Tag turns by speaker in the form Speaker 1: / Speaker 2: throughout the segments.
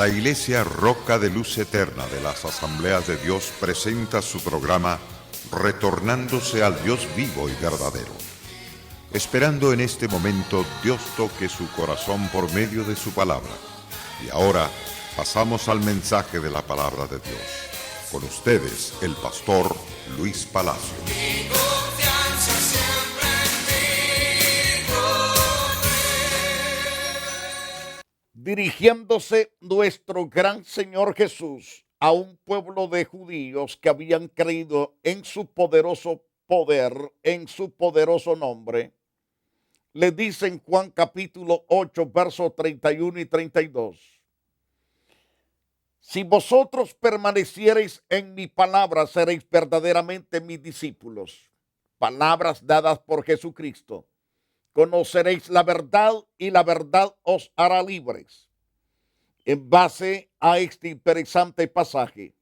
Speaker 1: La Iglesia Roca de Luz Eterna de las Asambleas de Dios presenta su programa Retornándose al Dios vivo y verdadero. Esperando en este momento Dios toque su corazón por medio de su palabra. Y ahora pasamos al mensaje de la palabra de Dios. Con ustedes, el pastor Luis Palacio.
Speaker 2: Dirigiéndose nuestro gran Señor Jesús a un pueblo de judíos que habían creído en su poderoso poder, en su poderoso nombre, le dice en Juan capítulo 8, versos 31 y 32. Si vosotros permaneciereis en mi palabra, seréis verdaderamente mis discípulos. Palabras dadas por Jesucristo. Conoceréis la verdad y la verdad os hará libres. En base a este interesante pasaje,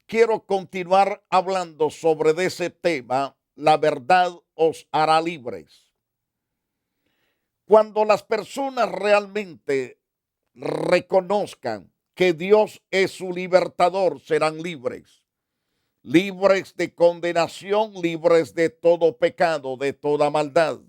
Speaker 2: quiero continuar hablando sobre ese tema, la verdad os hará libres. Cuando las personas realmente reconozcan que Dios es su libertador, serán libres. Libres de condenación, libres de todo pecado, de toda maldad.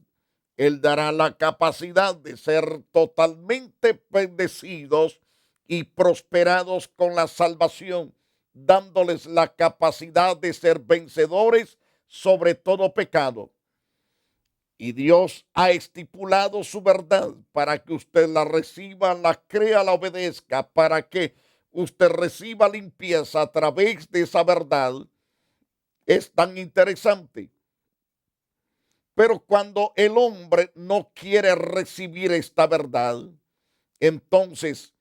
Speaker 2: Él dará la capacidad de ser totalmente bendecidos y prosperados con la salvación, dándoles la capacidad de ser vencedores sobre todo pecado. Y Dios ha estipulado su verdad para que usted la reciba, la crea, la obedezca, para que usted reciba limpieza a través de esa verdad. Es tan interesante. Pero cuando el hombre no quiere recibir esta verdad, entonces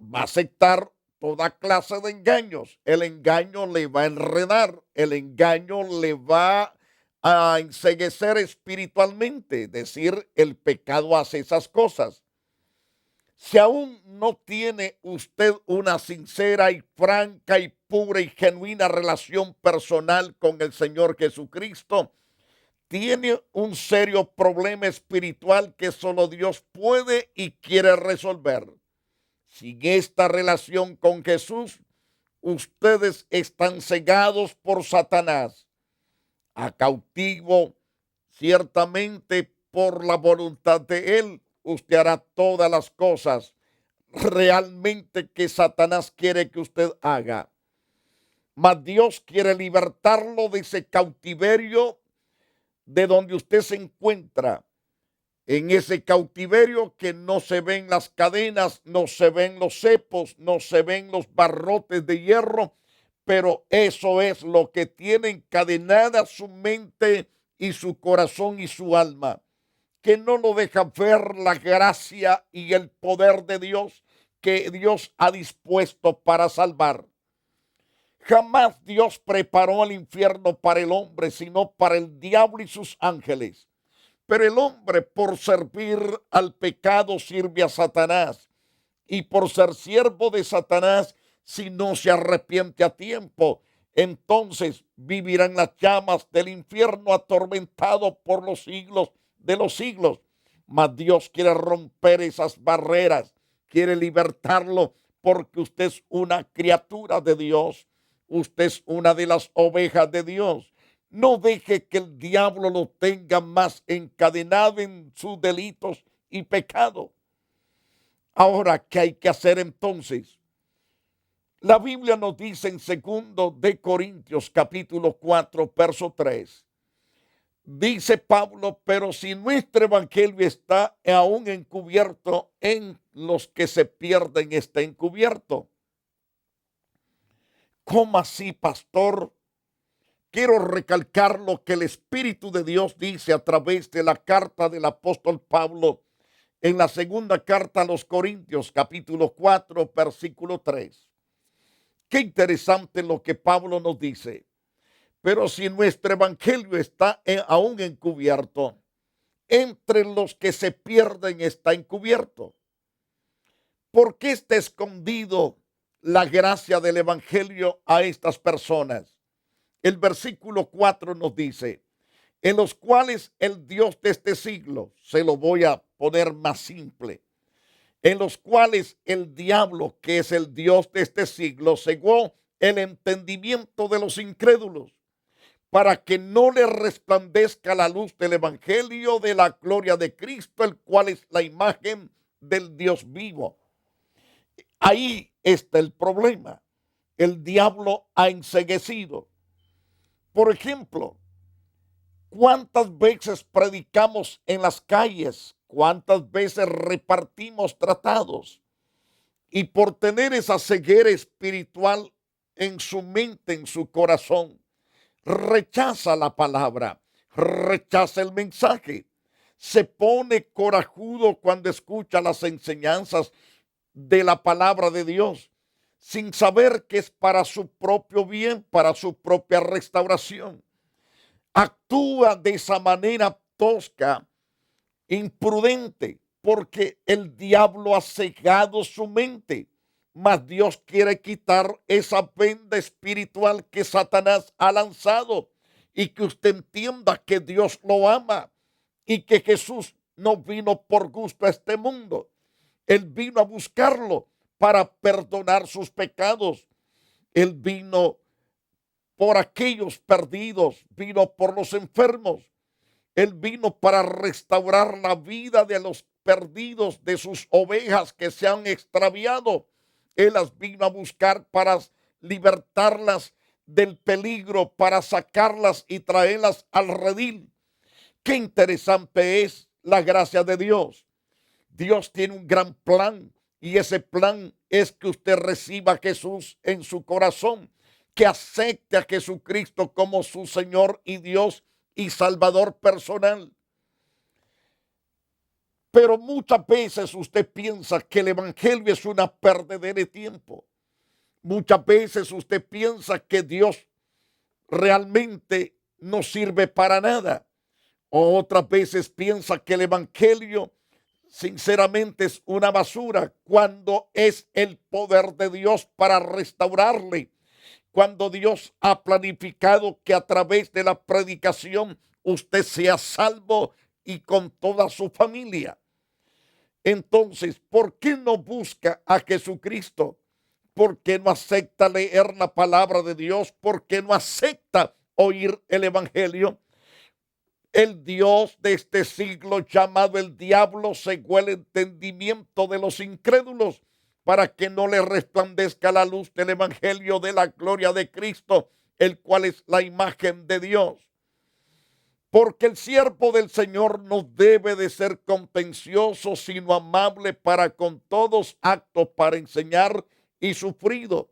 Speaker 2: va a aceptar toda clase de engaños. El engaño le va a enredar, el engaño le va a enceguecer espiritualmente. Es decir, el pecado hace esas cosas. Si aún no tiene usted una sincera y franca y pura y genuina relación personal con el Señor Jesucristo, tiene un serio problema espiritual que solo Dios puede y quiere resolver. Sin esta relación con Jesús, ustedes están cegados por Satanás, a cautivo ciertamente por la voluntad de él. Usted hará todas las cosas realmente que Satanás quiere que usted haga. Mas Dios quiere libertarlo de ese cautiverio de donde usted se encuentra, en ese cautiverio que no se ven las cadenas, no se ven los cepos, no se ven los barrotes de hierro, pero eso es lo que tiene encadenada su mente y su corazón y su alma, que no lo deja ver la gracia y el poder de Dios que Dios ha dispuesto para salvar. Jamás Dios preparó el infierno para el hombre, sino para el diablo y sus ángeles. Pero el hombre, por servir al pecado, sirve a Satanás. Y por ser siervo de Satanás, si no se arrepiente a tiempo, entonces vivirá en las llamas del infierno atormentado por los siglos de los siglos. Mas Dios quiere romper esas barreras, quiere libertarlo, porque usted es una criatura de Dios. Usted es una de las ovejas de Dios. No deje que el diablo lo tenga más encadenado en sus delitos y pecados. Ahora, ¿qué hay que hacer entonces? La Biblia nos dice en 2 de Corintios capítulo 4, verso 3. Dice Pablo, pero si nuestro evangelio está aún encubierto, en los que se pierden está encubierto. ¿Cómo así, pastor? Quiero recalcar lo que el Espíritu de Dios dice a través de la carta del apóstol Pablo en la segunda carta a los Corintios, capítulo 4, versículo 3. Qué interesante lo que Pablo nos dice. Pero si nuestro evangelio está aún encubierto, entre los que se pierden está encubierto. ¿Por qué está escondido la gracia del evangelio a estas personas? El versículo 4 nos dice, en los cuales el Dios de este siglo, se lo voy a poner más simple, en los cuales el diablo, que es el Dios de este siglo, cegó el entendimiento de los incrédulos, para que no le resplandezca la luz del evangelio de la gloria de Cristo, el cual es la imagen del Dios vivo. Ahí está el problema. El diablo ha enceguecido. Por ejemplo, ¿cuántas veces predicamos en las calles? ¿Cuántas veces repartimos tratados? Y por tener esa ceguera espiritual en su mente, en su corazón, rechaza la palabra, rechaza el mensaje, se pone corajudo cuando escucha las enseñanzas de la palabra de Dios, sin saber que es para su propio bien, para su propia restauración. Actúa de esa manera tosca, imprudente, porque el diablo ha cegado su mente. Mas Dios quiere quitar esa venda espiritual que Satanás ha lanzado y que usted entienda que Dios lo ama y que Jesús no vino por gusto a este mundo. Él vino a buscarlo para perdonar sus pecados. Él vino por aquellos perdidos, vino por los enfermos. Él vino para restaurar la vida de los perdidos, de sus ovejas que se han extraviado. Él las vino a buscar para libertarlas del peligro, para sacarlas y traerlas al redil. Qué interesante es la gracia de Dios. Dios tiene un gran plan y ese plan es que usted reciba a Jesús en su corazón, que acepte a Jesucristo como su Señor y Dios y Salvador personal. Pero muchas veces usted piensa que el evangelio es una perdedera de tiempo. Muchas veces usted piensa que Dios realmente no sirve para nada. O otras veces piensa que el evangelio sinceramente es una basura, cuando es el poder de Dios para restaurarle. Cuando Dios ha planificado que a través de la predicación usted sea salvo y con toda su familia. Entonces, ¿por qué no busca a Jesucristo? ¿Por qué no acepta leer la palabra de Dios? ¿Por qué no acepta oír el evangelio? El Dios de este siglo, llamado el diablo, cegó el entendimiento de los incrédulos para que no le resplandezca la luz del evangelio de la gloria de Cristo, el cual es la imagen de Dios. Porque el siervo del Señor no debe de ser contencioso, sino amable para con todos, apto para enseñar y sufrido.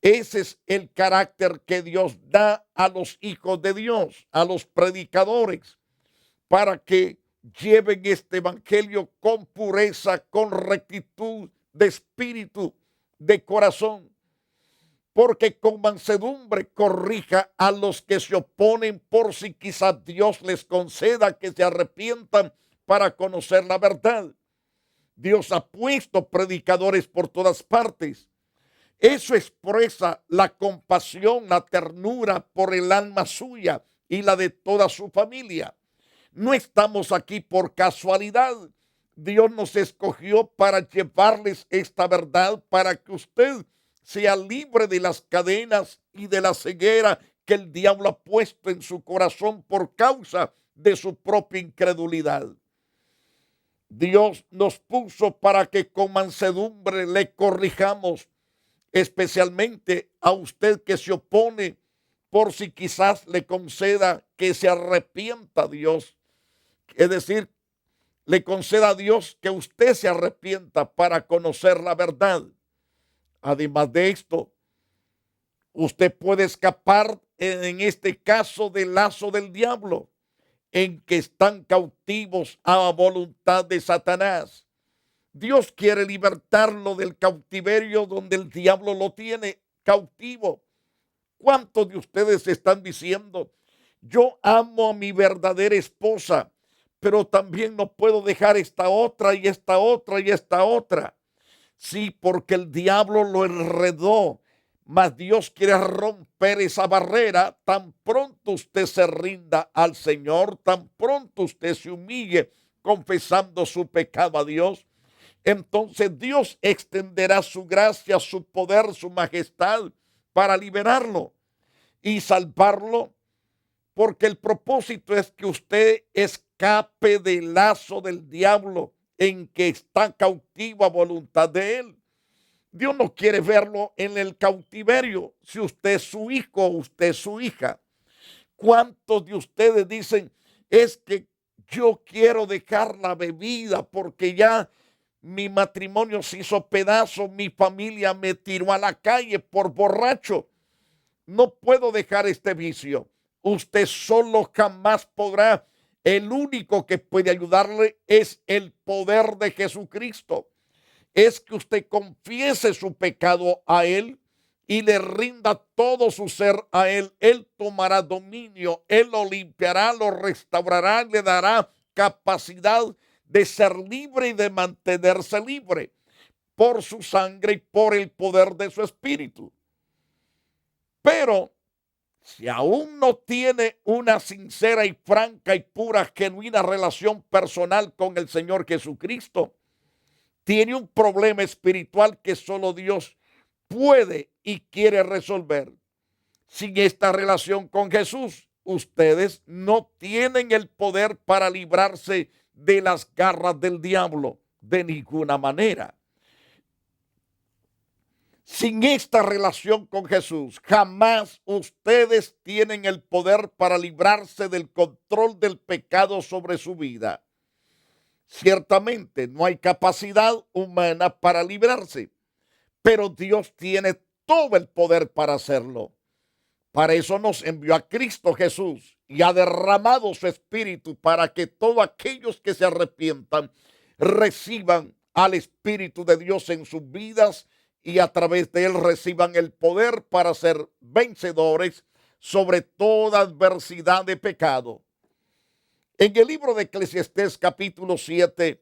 Speaker 2: Ese es el carácter que Dios da a los hijos de Dios, a los predicadores, para que lleven este evangelio con pureza, con rectitud de espíritu, de corazón. Porque con mansedumbre corrija a los que se oponen, por si quizás Dios les conceda que se arrepientan para conocer la verdad. Dios ha puesto predicadores por todas partes. Eso expresa la compasión, la ternura por el alma suya y la de toda su familia. No estamos aquí por casualidad. Dios nos escogió para llevarles esta verdad, para que usted sea libre de las cadenas y de la ceguera que el diablo ha puesto en su corazón por causa de su propia incredulidad. Dios nos puso para que con mansedumbre le corrijamos, especialmente a usted que se opone, por si quizás le conceda que se arrepienta a Dios. Es decir, le conceda a Dios que usted se arrepienta para conocer la verdad. Además de esto, usted puede escapar en este caso del lazo del diablo, en que están cautivos a voluntad de Satanás. Dios quiere libertarlo del cautiverio donde el diablo lo tiene cautivo. ¿Cuántos de ustedes están diciendo: yo amo a mi verdadera esposa, pero también no puedo dejar esta otra y esta otra y esta otra? Sí, porque el diablo lo enredó, mas Dios quiere romper esa barrera. Tan pronto usted se rinda al Señor, tan pronto usted se humille confesando su pecado a Dios, entonces Dios extenderá su gracia, su poder, su majestad para liberarlo y salvarlo, porque el propósito es que usted escape del lazo del diablo en que está cautivo a voluntad de él. Dios no quiere verlo en el cautiverio. Si usted es su hijo o usted es su hija, ¿cuántos de ustedes dicen, es que yo quiero dejar la bebida porque ya mi matrimonio se hizo pedazo, mi familia me tiró a la calle por borracho? No puedo dejar este vicio. Usted solo jamás podrá. El único que puede ayudarle es el poder de Jesucristo. Es que usted confiese su pecado a Él y le rinda todo su ser a Él. Él tomará dominio, Él lo limpiará, lo restaurará, le dará capacidad de ser libre y de mantenerse libre por su sangre y por el poder de su espíritu. Pero si aún no tiene una sincera y franca y pura, genuina relación personal con el Señor Jesucristo, tiene un problema espiritual que solo Dios puede y quiere resolver. Sin esta relación con Jesús, ustedes no tienen el poder para librarse de las garras del diablo de ninguna manera. Sin esta relación con Jesús, jamás ustedes tienen el poder para librarse del control del pecado sobre su vida. Ciertamente no hay capacidad humana para librarse, pero Dios tiene todo el poder para hacerlo. Para eso nos envió a Cristo Jesús y ha derramado su espíritu para que todos aquellos que se arrepientan reciban al Espíritu de Dios en sus vidas y a través de él reciban el poder para ser vencedores sobre toda adversidad de pecado. En el libro de Eclesiastés capítulo 7,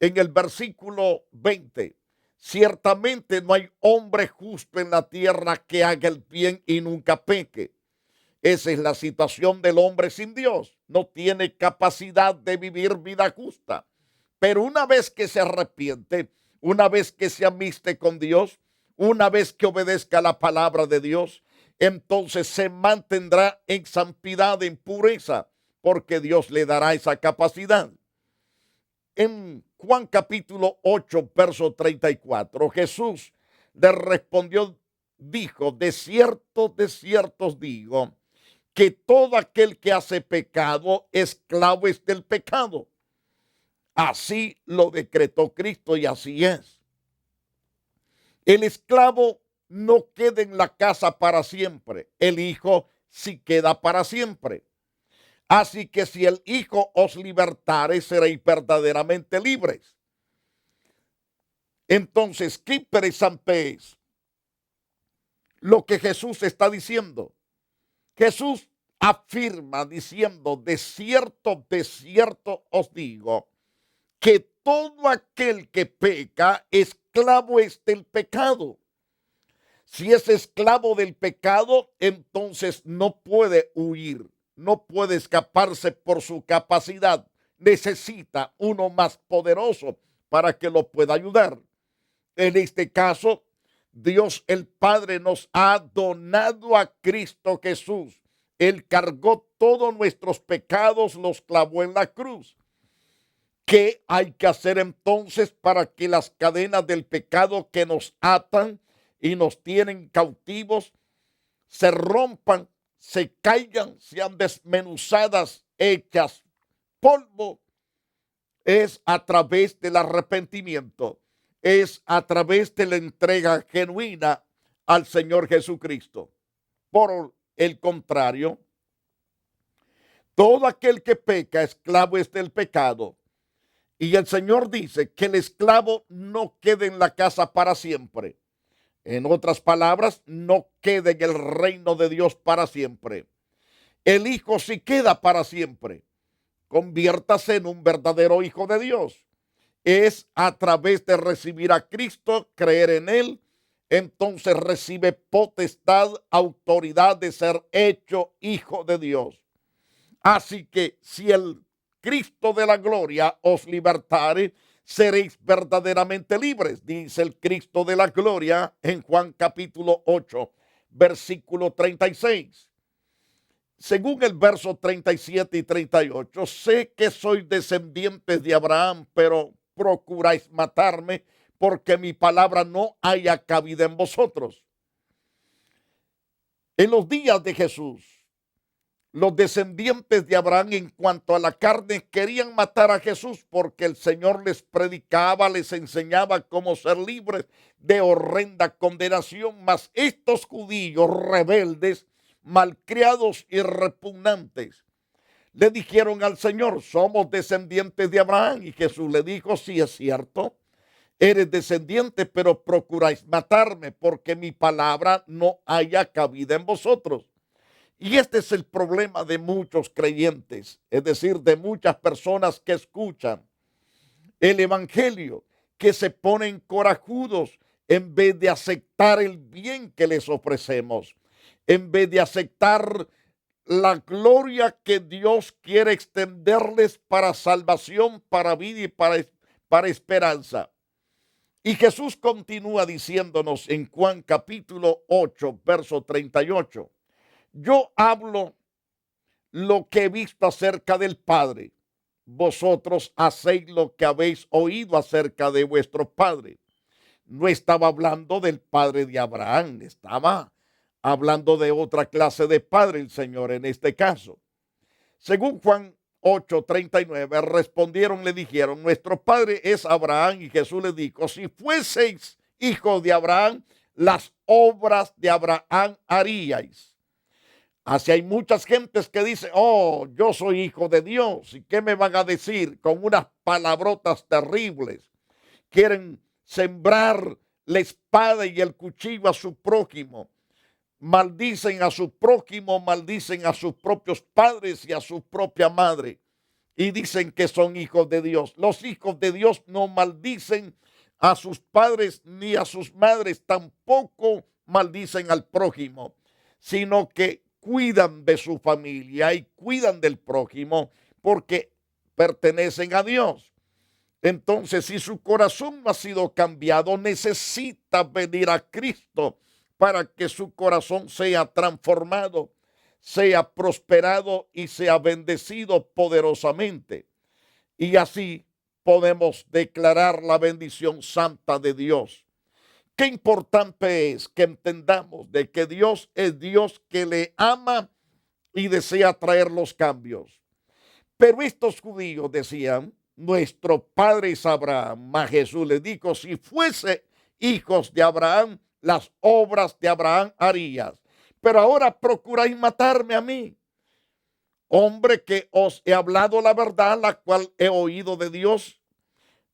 Speaker 2: en el versículo 20, ciertamente no hay hombre justo en la tierra que haga el bien y nunca peque. Esa es la situación del hombre sin Dios. No tiene capacidad de vivir vida justa. Pero una vez que se arrepiente, una vez que se amiste con Dios, una vez que obedezca la palabra de Dios, entonces se mantendrá en santidad, en pureza, porque Dios le dará esa capacidad. En Juan capítulo 8, verso 34, Jesús le respondió, dijo, de cierto os digo, que todo aquel que hace pecado, esclavo es del pecado. Así lo decretó Cristo y así es. El esclavo no queda en la casa para siempre, el hijo sí queda para siempre. Así que si el Hijo os libertare, seréis verdaderamente libres. Entonces, ¿qué interesante es lo que Jesús está diciendo? Jesús afirma diciendo, de cierto os digo, que todo aquel que peca, esclavo es del pecado. Si es esclavo del pecado, entonces no puede huir. No puede escaparse por su capacidad. Necesita uno más poderoso para que lo pueda ayudar. En este caso, Dios el Padre nos ha donado a Cristo Jesús. Él cargó todos nuestros pecados, los clavó en la cruz. ¿Qué hay que hacer entonces para que las cadenas del pecado que nos atan y nos tienen cautivos se rompan, se caigan, sean desmenuzadas, hechas polvo? Es a través del arrepentimiento, es a través de la entrega genuina al Señor Jesucristo. Por el contrario, todo aquel que peca, esclavo es del pecado. Y el Señor dice que el esclavo no quede en la casa para siempre. En otras palabras, no quede en el reino de Dios para siempre. El hijo sí queda para siempre. Conviértase en un verdadero hijo de Dios. Es a través de recibir a Cristo, creer en él, entonces recibe potestad, autoridad de ser hecho hijo de Dios. Así que si el Cristo de la gloria os libertare, seréis verdaderamente libres, dice el Cristo de la gloria en Juan capítulo 8, versículo 36. Según el verso 37 y 38, sé que sois descendientes de Abraham, pero procuráis matarme porque mi palabra no haya cabida en vosotros. En los días de Jesús, los descendientes de Abraham en cuanto a la carne querían matar a Jesús porque el Señor les predicaba, les enseñaba cómo ser libres de horrenda condenación, mas estos judíos rebeldes, malcriados y repugnantes, le dijeron al Señor, somos descendientes de Abraham. Y Jesús le dijo, sí es cierto, eres descendiente, pero procuráis matarme porque mi palabra no haya cabida en vosotros. Y este es el problema de muchos creyentes, es decir, de muchas personas que escuchan el evangelio, que se ponen corajudos en vez de aceptar el bien que les ofrecemos, en vez de aceptar la gloria que Dios quiere extenderles para salvación, para vida y para esperanza. Y Jesús continúa diciéndonos en Juan capítulo 8, verso 38. Yo hablo lo que he visto acerca del Padre. Vosotros hacéis lo que habéis oído acerca de vuestro Padre. No estaba hablando del Padre de Abraham, estaba hablando de otra clase de padre el Señor en este caso. Según Juan 8:39, respondieron, le dijeron, nuestro padre es Abraham. Y Jesús les dijo, si fueseis hijos de Abraham, las obras de Abraham haríais. Así hay muchas gentes que dicen, oh, yo soy hijo de Dios. ¿Y qué me van a decir? Con unas palabrotas terribles. Quieren sembrar la espada y el cuchillo a su prójimo. Maldicen a su prójimo, maldicen a sus propios padres y a su propia madre. Y dicen que son hijos de Dios. Los hijos de Dios no maldicen a sus padres ni a sus madres. Tampoco maldicen al prójimo, sino que cuidan de su familia y cuidan del prójimo porque pertenecen a Dios. Entonces, si su corazón no ha sido cambiado, necesita venir a Cristo para que su corazón sea transformado, sea prosperado y sea bendecido poderosamente. Y así podemos declarar la bendición santa de Dios. Qué importante es que entendamos de que Dios es Dios que le ama y desea traer los cambios. Pero estos judíos decían, nuestro padre es Abraham. Mas Jesús les dijo, si fuese hijos de Abraham, las obras de Abraham harías. Pero ahora procuráis matarme a mí, hombre que os he hablado la verdad, la cual he oído de Dios.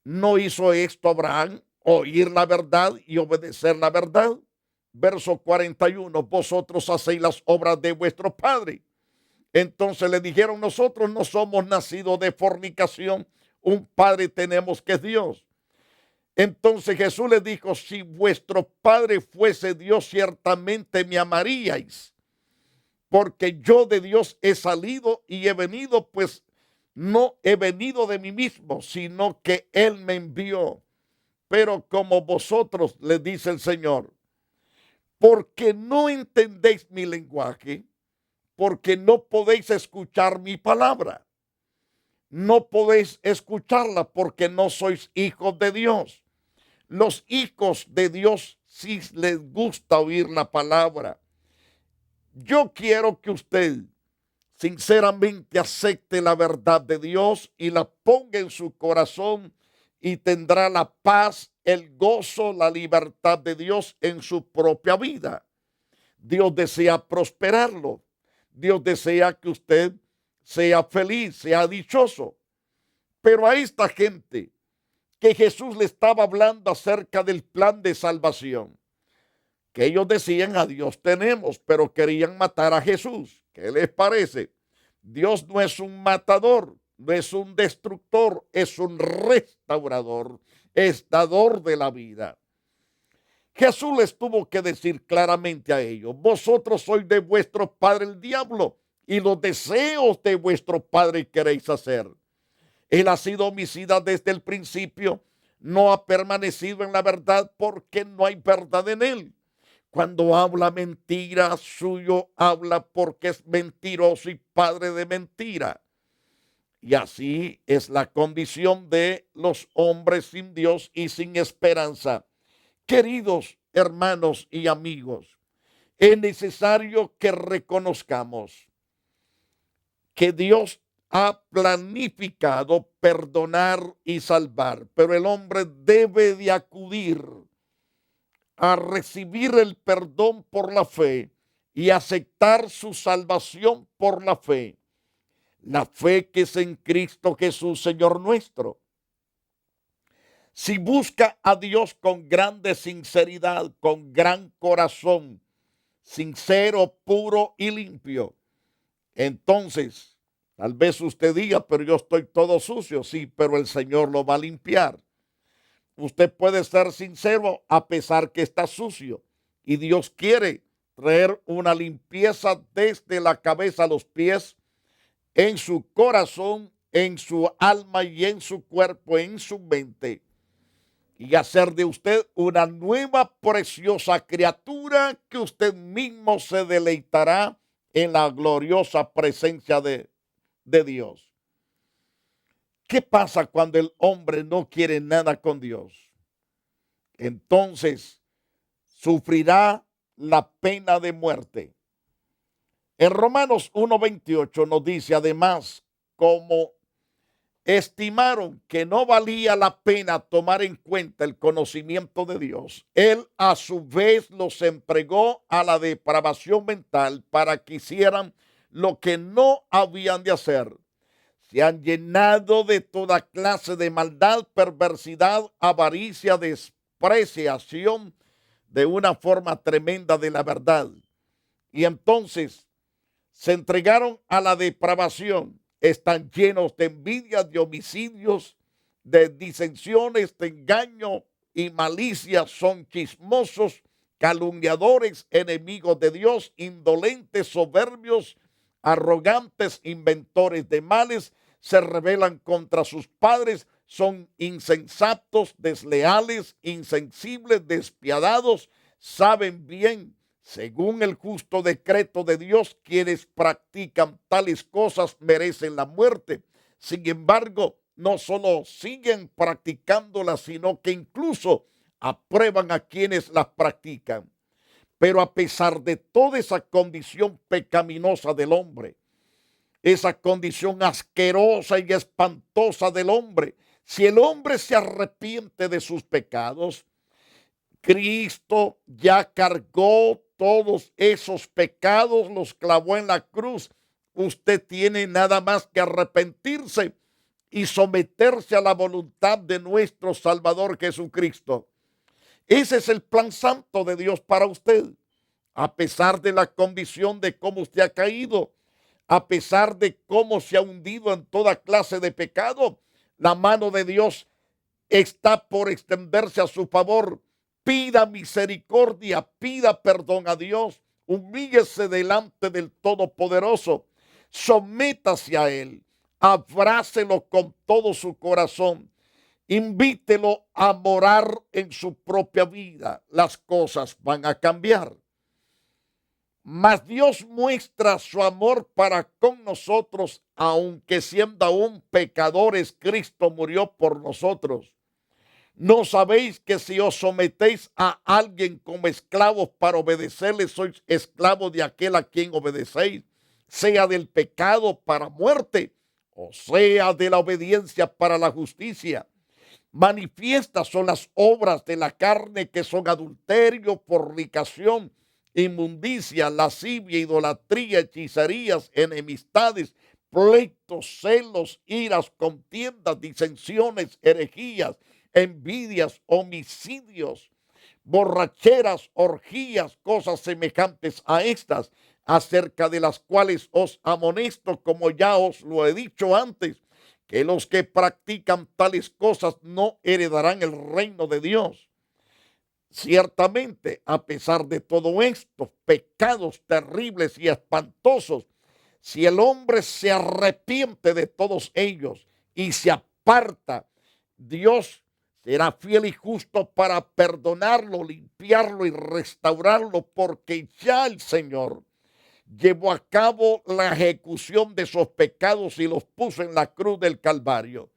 Speaker 2: ¿No hizo esto Abraham? Oír la verdad y obedecer la verdad. Verso 41, vosotros hacéis las obras de vuestro padre. Entonces le dijeron, nosotros no somos nacidos de fornicación, un padre tenemos que es Dios. Entonces Jesús les dijo, si vuestro padre fuese Dios, ciertamente me amaríais, porque yo de Dios he salido y he venido, pues no he venido de mí mismo, sino que Él me envió. Pero como vosotros, les dice el Señor, porque no entendéis mi lenguaje, porque no podéis escuchar mi palabra. No podéis escucharla porque no sois hijos de Dios. Los hijos de Dios sí les gusta oír la palabra. Yo quiero que usted sinceramente acepte la verdad de Dios y la ponga en su corazón y tendrá la paz, el gozo, la libertad de Dios en su propia vida. Dios desea prosperarlo. Dios desea que usted sea feliz, sea dichoso. Pero a esta gente que Jesús le estaba hablando acerca del plan de salvación, que ellos decían a Dios tenemos, pero querían matar a Jesús. ¿Qué les parece? Dios no es un matador, no es un destructor, es un restaurador, es dador de la vida. Jesús les tuvo que decir claramente a ellos, vosotros sois de vuestro padre el diablo y los deseos de vuestro padre queréis hacer. Él ha sido homicida desde el principio, no ha permanecido en la verdad porque no hay verdad en él. Cuando habla mentira, suyo habla porque es mentiroso y padre de mentira. Y así es la condición de los hombres sin Dios y sin esperanza. Queridos hermanos y amigos, es necesario que reconozcamos que Dios ha planificado perdonar y salvar, pero el hombre debe de acudir a recibir el perdón por la fe y aceptar su salvación por la fe. La fe que es en Cristo Jesús, Señor nuestro. Si busca a Dios con grande sinceridad, con gran corazón, sincero, puro y limpio, entonces, tal vez usted diga, pero yo estoy todo sucio. Sí, pero el Señor lo va a limpiar. Usted puede ser sincero a pesar que está sucio. Y Dios quiere traer una limpieza desde la cabeza a los pies, en su corazón, en su alma y en su cuerpo, en su mente. Y hacer de usted una nueva preciosa criatura que usted mismo se deleitará en la gloriosa presencia de Dios. ¿Qué pasa cuando el hombre no quiere nada con Dios? Entonces sufrirá la pena de muerte. En Romanos 1:28 nos dice además, como estimaron que no valía la pena tomar en cuenta el conocimiento de Dios, Él a su vez los entregó a la depravación mental para que hicieran lo que no habían de hacer. Se han llenado de toda clase de maldad, perversidad, avaricia, despreciación de una forma tremenda de la verdad. Y entonces se entregaron a la depravación. Están llenos de envidia, de homicidios, de disensiones, de engaño y malicia. Son chismosos, calumniadores, enemigos de Dios, indolentes, soberbios, arrogantes, inventores de males, se rebelan contra sus padres, son insensatos, desleales, insensibles, despiadados, saben bien, según el justo decreto de Dios, quienes practican tales cosas merecen la muerte. Sin embargo, no solo siguen practicándolas, sino que incluso aprueban a quienes las practican. Pero a pesar de toda esa condición pecaminosa del hombre, esa condición asquerosa y espantosa del hombre, si el hombre se arrepiente de sus pecados, Cristo ya cargó todos esos pecados, los clavó en la cruz. Usted tiene nada más que arrepentirse y someterse a la voluntad de nuestro Salvador Jesucristo. Ese es el plan santo de Dios para usted. A pesar de la condición de cómo usted ha caído, a pesar de cómo se ha hundido en toda clase de pecado, la mano de Dios está por extenderse a su favor. Pida misericordia, pida perdón a Dios, humíllese delante del Todopoderoso, sométase a Él, abrácelo con todo su corazón, invítelo a morar en su propia vida. Las cosas van a cambiar. Mas Dios muestra su amor para con nosotros, aunque siendo aún pecadores, Cristo murió por nosotros. ¿No sabéis que si os sometéis a alguien como esclavos para obedecerle, sois esclavos de aquel a quien obedecéis, sea del pecado para muerte, o sea de la obediencia para la justicia? Manifiestas son las obras de la carne, que son adulterio, fornicación, inmundicia, lascivia, idolatría, hechicerías, enemistades, pleitos, celos, iras, contiendas, disensiones, herejías, envidias, homicidios, borracheras, orgías, cosas semejantes a estas, acerca de las cuales os amonesto, como ya os lo he dicho antes, que los que practican tales cosas no heredarán el reino de Dios. Ciertamente, a pesar de todo estos pecados terribles y espantosos, si el hombre se arrepiente de todos ellos, y se aparta, Dios será fiel y justo para perdonarlo, limpiarlo y restaurarlo, porque ya el Señor llevó a cabo la ejecución de esos pecados y los puso en la cruz del Calvario.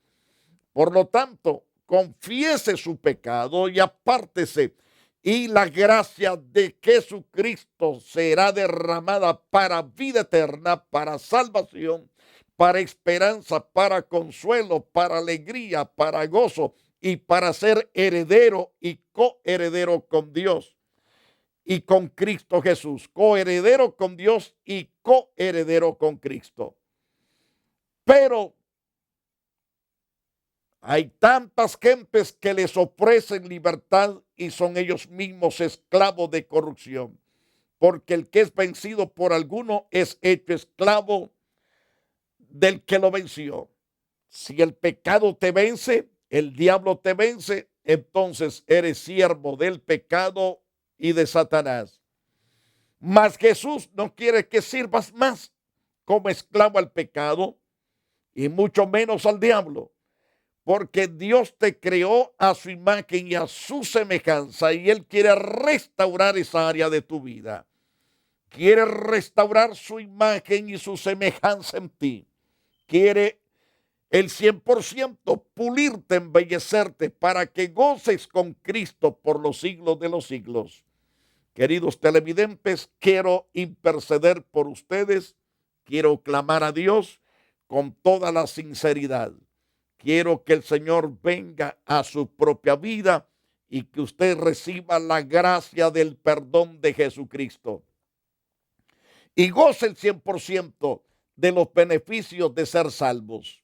Speaker 2: Por lo tanto, confiese su pecado y apártese, y la gracia de Jesucristo será derramada para vida eterna, para salvación, para esperanza, para consuelo, para alegría, para gozo y para ser heredero y coheredero con Dios y con Cristo Jesús. Coheredero con Dios y coheredero con Cristo. Pero hay tantas gentes que les ofrecen libertad y son ellos mismos esclavos de corrupción, porque el que es vencido por alguno es hecho esclavo del que lo venció. Si el pecado te vence, el diablo te vence, entonces eres siervo del pecado y de Satanás. Mas Jesús no quiere que sirvas más como esclavo al pecado y mucho menos al diablo, porque Dios te creó a su imagen y a su semejanza, y Él quiere restaurar esa área de tu vida. Quiere restaurar su imagen y su semejanza en ti. Quiere el 100% pulirte, embellecerte, para que goces con Cristo por los siglos de los siglos. Queridos televidentes, quiero interceder por ustedes. Quiero clamar a Dios con toda la sinceridad. Quiero que el Señor venga a su propia vida y que usted reciba la gracia del perdón de Jesucristo. Y goce el 100% de los beneficios de ser salvos.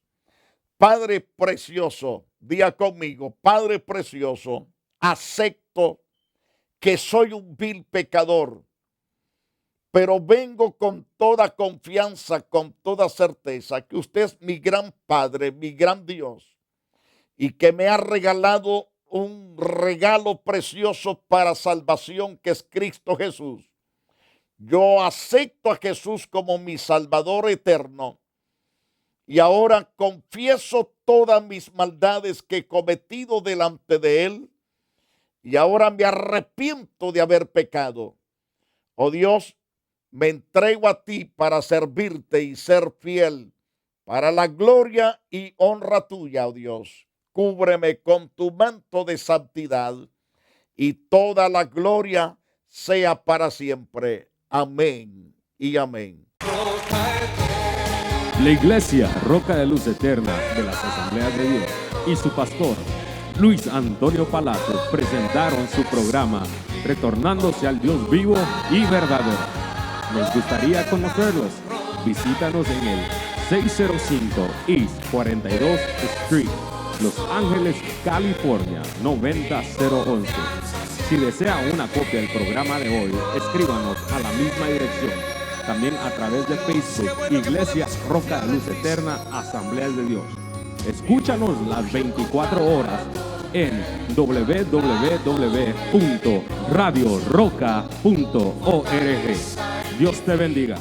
Speaker 2: Padre precioso, diga conmigo, Padre precioso, acepto que soy un vil pecador, pero vengo con toda confianza, con toda certeza, que usted es mi gran Padre, mi gran Dios, y que me ha regalado un regalo precioso para salvación, que es Cristo Jesús. Yo acepto a Jesús como mi Salvador eterno, y ahora confieso todas mis maldades que he cometido delante de Él, y ahora me arrepiento de haber pecado. Oh Dios, me entrego a ti para servirte y ser fiel, para la gloria y honra tuya, oh Dios. Cúbreme con tu manto de santidad, y toda la gloria sea para siempre. Amén y amén.
Speaker 3: La Iglesia Roca de Luz Eterna de las Asambleas de Dios y su pastor Luis Antonio Palacio presentaron su programa Retornándose al Dios vivo y verdadero. Nos gustaría conocerlos. Visítanos en el 605 East 42 Street, Los Ángeles, California 90011. Si desea una copia del programa de hoy, escríbanos a la misma dirección. También a través de Facebook, Iglesia Roca de Luz Eterna, Asambleas de Dios. Escúchanos las 24 horas en www.radioroca.org. Dios te bendiga.